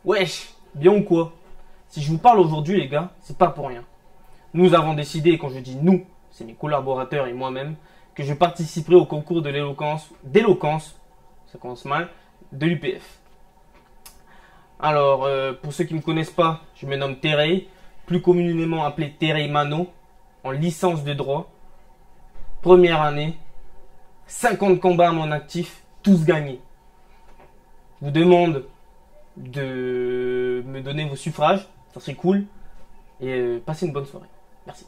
Wesh, bien ou quoi? Si je vous parle aujourd'hui, les gars, c'est pas pour rien. Nous avons décidé, et quand je dis nous, c'est mes collaborateurs et moi-même, que je participerai au concours de d'éloquence, ça commence mal, de l'UPF. Alors, pour ceux qui ne me connaissent pas, je me nomme Terey, plus communément appelé Terey Mano, en licence de droit. Première année, 50 combats à mon actif, tous gagnés. Je vous demande de me donner vos suffrages, ça serait cool. Et passez une bonne soirée. Merci.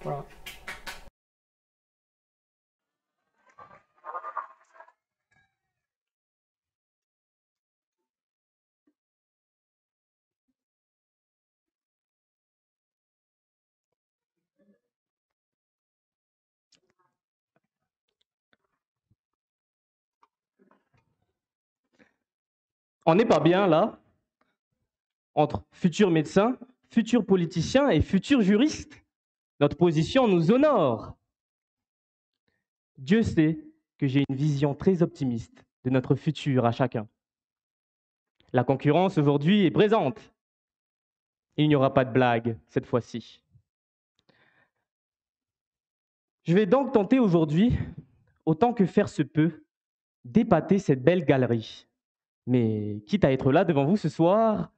Voilà. On n'est pas bien là, entre futurs médecins, futurs politiciens et futurs juristes. Notre position nous honore. Dieu sait que j'ai une vision très optimiste de notre futur à chacun. La concurrence aujourd'hui est présente. Il n'y aura pas de blague cette fois-ci. Je vais donc tenter aujourd'hui, autant que faire se peut, d'épater cette belle galerie. Mais quitte à être là devant vous ce soir,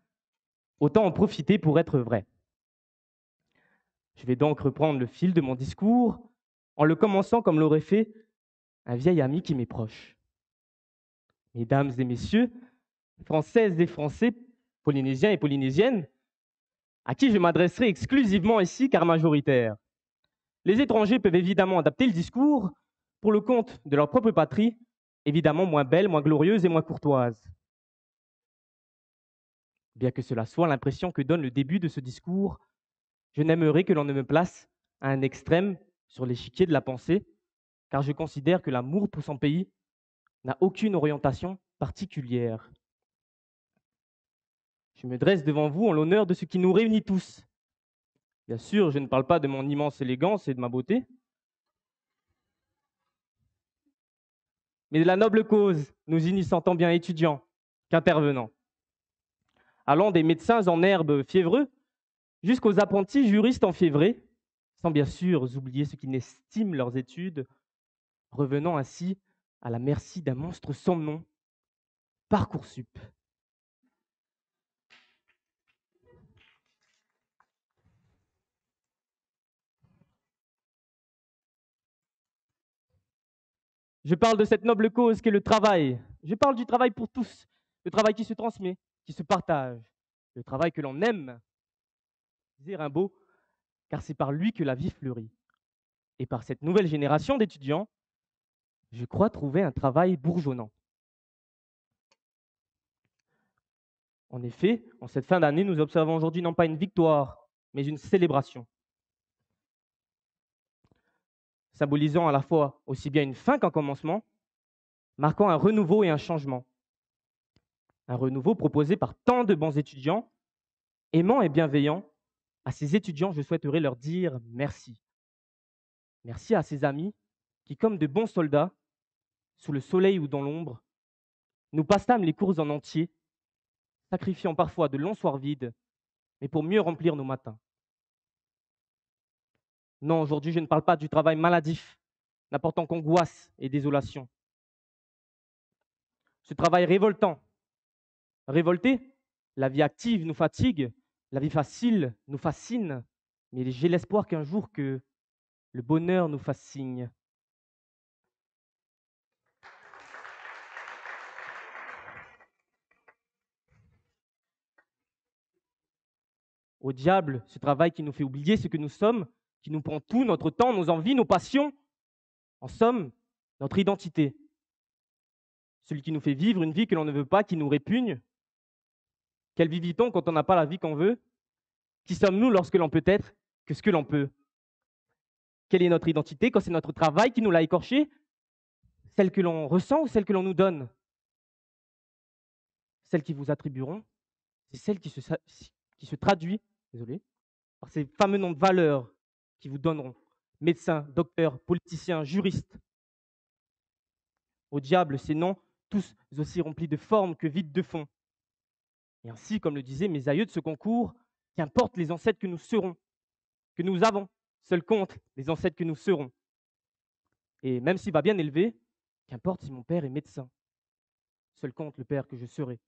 autant en profiter pour être vrai. Je vais donc reprendre le fil de mon discours en le commençant comme l'aurait fait un vieil ami qui m'est proche. Mesdames et messieurs, Françaises et Français, Polynésiens et Polynésiennes, à qui je m'adresserai exclusivement ici car majoritaire. Les étrangers peuvent évidemment adapter le discours pour le compte de leur propre patrie, évidemment moins belle, moins glorieuse et moins courtoise. Bien que cela soit l'impression que donne le début de ce discours, je n'aimerais que l'on ne me place à un extrême sur l'échiquier de la pensée, car je considère que l'amour pour son pays n'a aucune orientation particulière. Je me dresse devant vous en l'honneur de ce qui nous réunit tous. Bien sûr, je ne parle pas de mon immense élégance et de ma beauté, mais de la noble cause, nous unissant tant bien étudiants qu'intervenants. Allant des médecins en herbe fiévreux jusqu'aux apprentis juristes enfiévrés, sans bien sûr oublier ceux qui n'estiment leurs études, revenant ainsi à la merci d'un monstre sans nom, Parcoursup. Je parle de cette noble cause qu'est le travail. Je parle du travail pour tous, le travail qui se transmet, qui se partage, le travail que l'on aime, disait Rimbaud, car c'est par lui que la vie fleurit. Et par cette nouvelle génération d'étudiants, je crois trouver un travail bourgeonnant. En effet, en cette fin d'année, nous observons aujourd'hui non pas une victoire, mais une célébration, symbolisant à la fois aussi bien une fin qu'un commencement, marquant un renouveau et un changement. Un renouveau proposé par tant de bons étudiants, aimants et bienveillants. À ces étudiants, je souhaiterais leur dire merci. Merci à ces amis qui, comme de bons soldats, sous le soleil ou dans l'ombre, nous passâmes les cours en entier, sacrifiant parfois de longs soirs vides, mais pour mieux remplir nos matins. Non, aujourd'hui, je ne parle pas du travail maladif, n'apportant qu'angoisse et désolation. Ce travail révoltant. Révolté, la vie active nous fatigue, la vie facile nous fascine, mais j'ai l'espoir qu'un jour que le bonheur nous fasse signe. Au diable, ce travail qui nous fait oublier ce que nous sommes, qui nous prend tout, notre temps, nos envies, nos passions, en somme, notre identité. Celui qui nous fait vivre une vie que l'on ne veut pas, qui nous répugne. Quelle vie vit-on quand on n'a pas la vie qu'on veut? Qui sommes-nous lorsque l'on peut être que ce que l'on peut? Quelle est notre identité quand c'est notre travail qui nous l'a écorché? Celle que l'on ressent ou celle que l'on nous donne? Celle qui vous attribueront, c'est celle qui se traduit, par ces fameux noms de valeurs qui vous donneront. Médecin, docteur, politicien, juriste. Au diable, ces noms, tous aussi remplis de forme que vides de fond. Et ainsi, comme le disaient mes aïeux de ce concours, qu'importe les ancêtres que nous serons, que nous avons, seul compte les ancêtres que nous serons. Et même s'il va bien élevé, qu'importe si mon père est médecin, seul compte le père que je serai.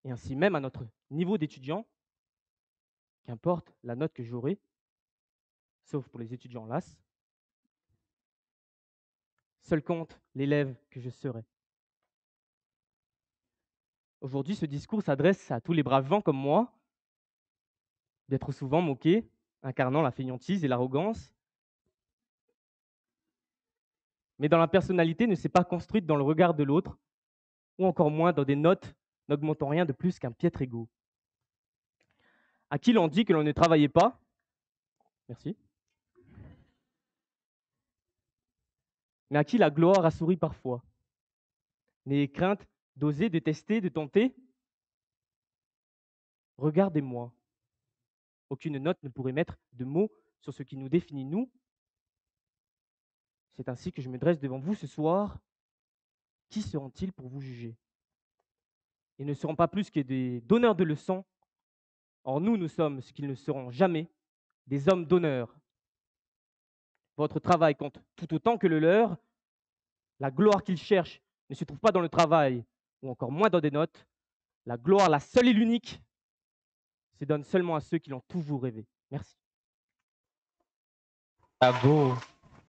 Et ainsi même à notre niveau d'étudiant, qu'importe la note que j'aurai, sauf pour les étudiants LAS, seul compte l'élève que je serai. Aujourd'hui, ce discours s'adresse à tous les braves gens comme moi, bien trop souvent moqués, incarnant la fainéantise et l'arrogance, mais dont la personnalité ne s'est pas construite dans le regard de l'autre, ou encore moins dans des notes n'augmentant rien de plus qu'un piètre ego. À qui l'on dit que l'on ne travaillait pas, merci, mais à qui la gloire a souri parfois. N'ayez crainte d'oser, de tester, de tenter. Regardez-moi. Aucune note ne pourrait mettre de mots sur ce qui nous définit, nous. C'est ainsi que je me dresse devant vous ce soir. Qui seront-ils pour vous juger? Ils ne seront pas plus que des donneurs de leçons. Or, nous sommes ce qu'ils ne seront jamais, des hommes d'honneur. Votre travail compte tout autant que le leur. La gloire qu'ils cherchent ne se trouve pas dans le travail, ou encore moins dans des notes. La gloire, la seule et l'unique, se donne seulement à ceux qui l'ont toujours rêvé. Merci. Bravo.